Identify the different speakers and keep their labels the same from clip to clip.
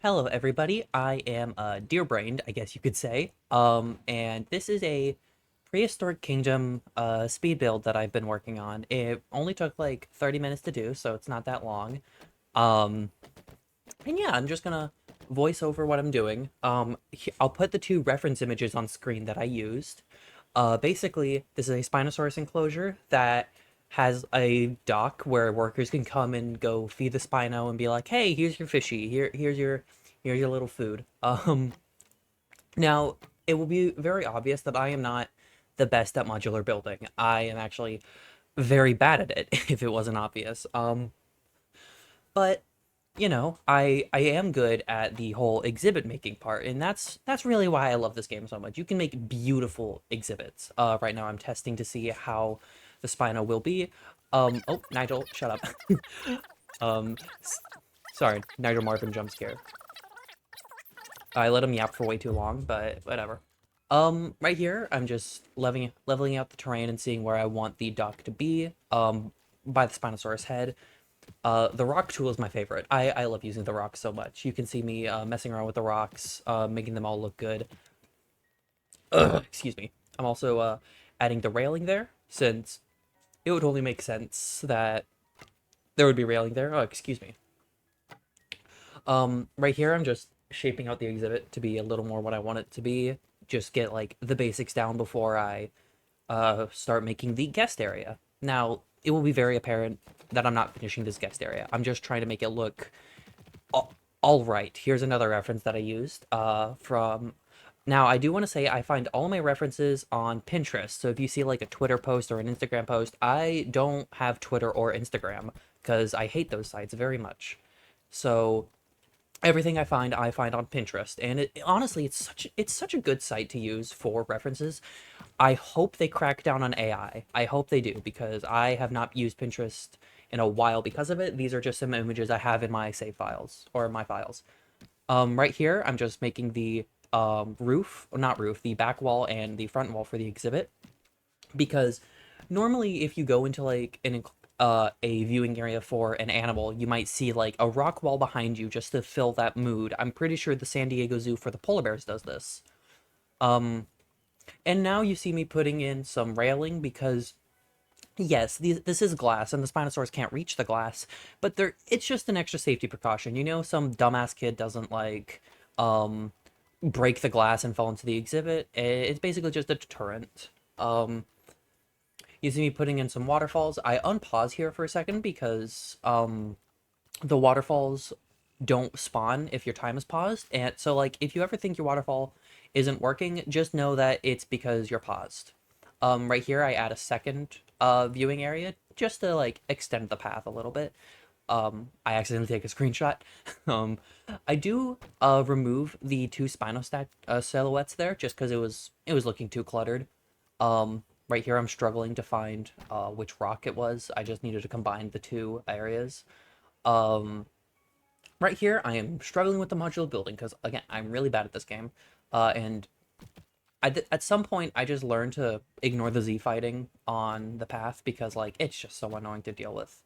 Speaker 1: Hello, everybody. I am deer-brained, I guess you could say. And this is a Prehistoric Kingdom speed build that I've been working on. It only took like 30 minutes to do, so it's not that long. Um, and yeah, I'm just gonna voice over what I'm doing. I'll put the two reference images on screen that I used. Basically, this is a Spinosaurus enclosure that has a dock where workers can come and go feed the Spino and be like, "Hey, here's your fishy. Here's your little food." Now it will be very obvious that I am not the best at modular building. I am actually very bad at it, if it wasn't obvious. But I am good at the whole exhibit making part, and that's really why I love this game so much. You can make beautiful exhibits. Right now I'm testing to see how the Spino will be. Oh, Nigel, shut up. um, Sorry, Nigel Marvin jump scare. I let him yap for way too long, but whatever. Right here, I'm just leveling out the terrain and seeing where I want the dock to be. By the Spinosaurus head. The rock tool is my favorite. I love using the rocks so much. You can see me messing around with the rocks, making them all look good. Ugh, excuse me. I'm also adding the railing there, since it would only make sense that there would be railing there. Oh, excuse me. Right here, I'm just shaping out the exhibit to be a little more what I want it to be. Just get like the basics down before I start making the guest area. Now, it will be very apparent that I'm not finishing this guest area. I'm just trying to make it look all right. Here's another reference that I used from. Now, I do want to say I find all my references on Pinterest. So if you see like a Twitter post or an Instagram post, I don't have Twitter or Instagram because I hate those sites very much. So everything I find on Pinterest, and honestly, it's such a good site to use for references. I hope they crack down on AI. I hope they do, because I have not used Pinterest in a while because of it. These are just some images I have in my save files or my files. Right here, I'm just making the roof, or not roof, the back wall and the front wall for the exhibit, because normally if you go into like a viewing area for an animal, you might see like a rock wall behind you just to fill that mood. I'm pretty sure the San Diego Zoo for the polar bears does this. Um, and now you see me putting in some railing because yes, this is glass and the Spinosaurus can't reach the glass, but it's just an extra safety precaution. Some dumbass kid doesn't like um break the glass and fall into the exhibit. It's basically just a deterrent. Um, you see me putting in some waterfalls. I unpause here for a second because the waterfalls don't spawn if your time is paused. And so like if you ever think your waterfall isn't working, just know that it's because you're paused. Right here I add a second viewing area just to like extend the path a little bit. I accidentally take a screenshot. um, I do remove the two Spinostack silhouettes there just because it was looking too cluttered. Right here I'm struggling to find which rock it was. I just needed to combine the two areas. Um, right here I am struggling with the modular building because again I'm really bad at this game. And at some point I just learned to ignore the Z fighting on the path because like it's just so annoying to deal with.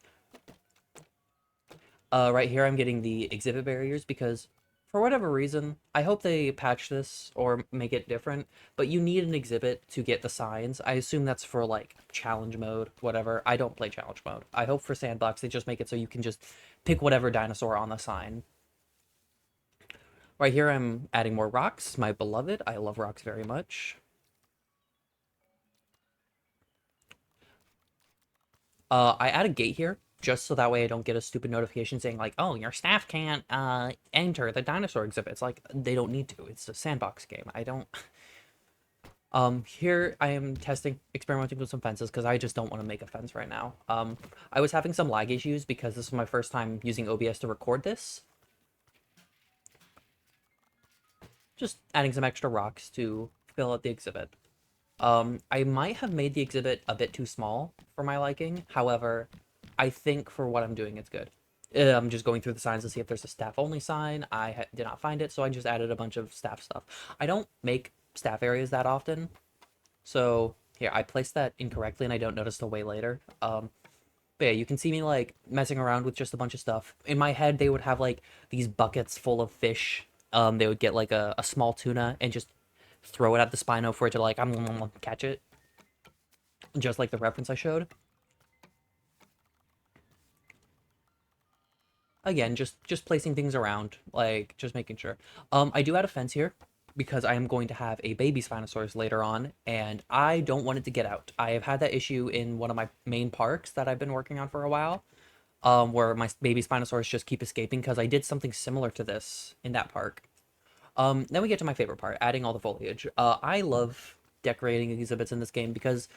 Speaker 1: Right here I'm getting the exhibit barriers because for whatever reason, I hope they patch this or make it different, but you need an exhibit to get the signs. I assume that's for like challenge mode, whatever. I don't play challenge mode. I hope for sandbox they just make it so you can just pick whatever dinosaur on the sign. Right here I'm adding more rocks, my beloved. I love rocks very much. I add a gate here just so that way I don't get a stupid notification saying like, "Oh, your staff can't enter the dinosaur exhibit." It's like they don't need to. It's a sandbox game. I don't. Here I am experimenting with some fences because I just don't want to make a fence right now. I was having some lag issues because this was my first time using OBS to record this. Just adding some extra rocks to fill out the exhibit. I might have made the exhibit a bit too small for my liking. However, I think for what I'm doing, it's good. I'm just going through the signs to see if there's a staff-only sign. I did not find it, so I just added a bunch of staff stuff. I don't make staff areas that often, so here, I placed that incorrectly, and I don't notice till way later. But yeah, you can see me like messing around with just a bunch of stuff. In my head, they would have like these buckets full of fish. They would get like a small tuna and just throw it at the Spino for it to like catch it, just like the reference I showed. Again, just placing things around, like just making sure. I do add a fence here because I am going to have a baby Spinosaurus later on, and I don't want it to get out. I have had that issue in one of my main parks that I've been working on for a while, where my baby Spinosaurus just keep escaping because I did something similar to this in that park. Then we get to my favorite part, adding all the foliage. I love decorating exhibits in this game because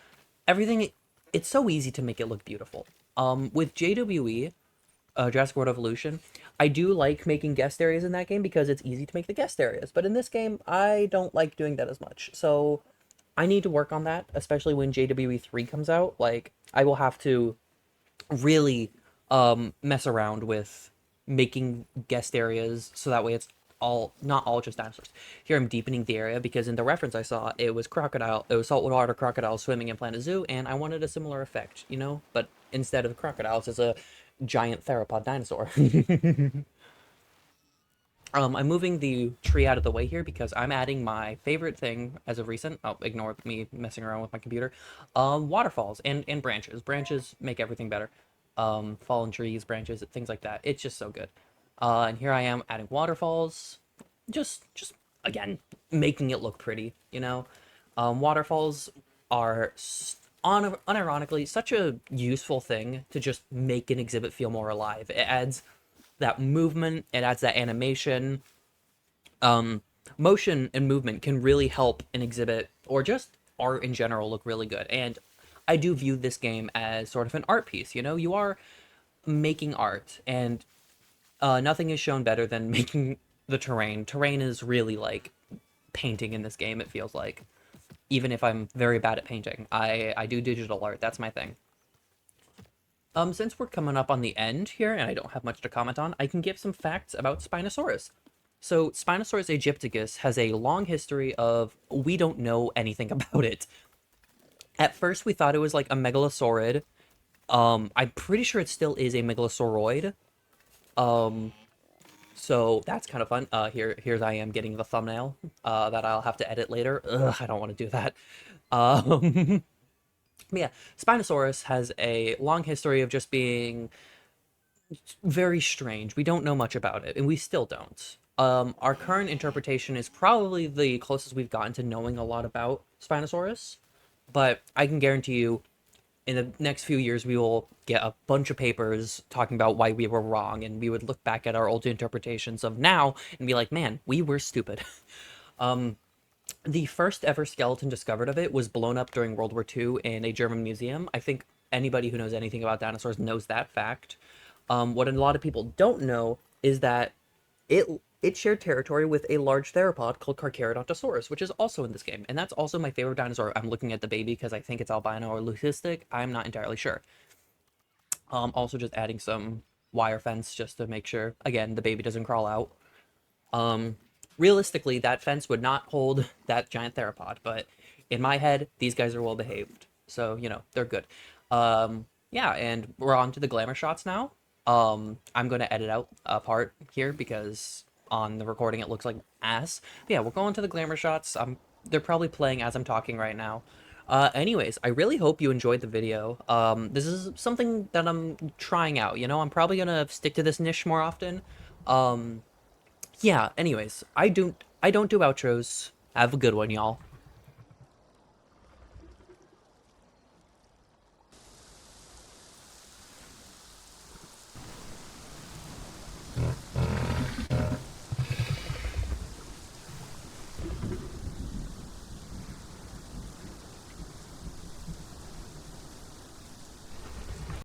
Speaker 1: everything, it's so easy to make it look beautiful. With JWE, Jurassic World Evolution, I do like making guest areas in that game because it's easy to make the guest areas. But in this game, I don't like doing that as much. So I need to work on that, especially when JWE 3 comes out. Like, I will have to really mess around with making guest areas so that way it's all not all just dinosaurs. Here I'm deepening the area because in the reference I saw it was saltwater crocodiles swimming in Planet Zoo, and I wanted a similar effect, you know, but instead of crocodiles it's a giant theropod dinosaur. I'm moving the tree out of the way here because I'm adding my favorite thing as of recent. Oh, ignore me messing around with my computer. Waterfalls and branches. Branches make everything better. Fallen trees, branches, things like that. It's just so good. And here I am adding waterfalls. Just again, making it look pretty, you know? Waterfalls are unironically such a useful thing to just make an exhibit feel more alive. It adds that movement, it adds that animation. Motion and movement can really help an exhibit or just art in general look really good. And I do view this game as sort of an art piece. You know, you are making art, and nothing is shown better than making the terrain. Terrain is really like painting in this game, it feels like. Even if I'm very bad at painting, I do digital art. That's my thing. Since we're coming up on the end here, and I don't have much to comment on, I can give some facts about Spinosaurus. So, Spinosaurus aegypticus has a long history of we don't know anything about it. At first, we thought it was like a megalosaurid. I'm pretty sure it still is a megalosauroid. Um, so that's kind of fun. Here's I am getting the thumbnail that I'll have to edit later. Ugh, I don't want to do that. Um, yeah, Spinosaurus has a long history of just being very strange. We don't know much about it, and we still don't. Our current interpretation is probably the closest we've gotten to knowing a lot about Spinosaurus, but I can guarantee you in the next few years we will get a bunch of papers talking about why we were wrong, and we would look back at our old interpretations of now and be like, man, we were stupid. The first ever skeleton discovered of it was blown up during World War II in a German museum. I think anybody who knows anything about dinosaurs knows that fact. What a lot of people don't know is that it shared territory with a large theropod called Carcharodontosaurus, which is also in this game, and that's also my favorite dinosaur. I'm looking at the baby because I think it's albino or leucistic. I'm not entirely sure. Also just adding some wire fence just to make sure, again, the baby doesn't crawl out. Realistically, that fence would not hold that giant theropod, but in my head, these guys are well behaved. So, you know, they're good. Yeah, and we're on to the glamour shots now. I'm going to edit out a part here because on the recording it looks like ass. But yeah, we're going to the glamour shots. They're probably playing as I'm talking right now. Anyways, I really hope you enjoyed the video. This is something that I'm trying out, you know? I'm probably going to stick to this niche more often. Yeah, anyways, I don't do outros. Have a good one, y'all.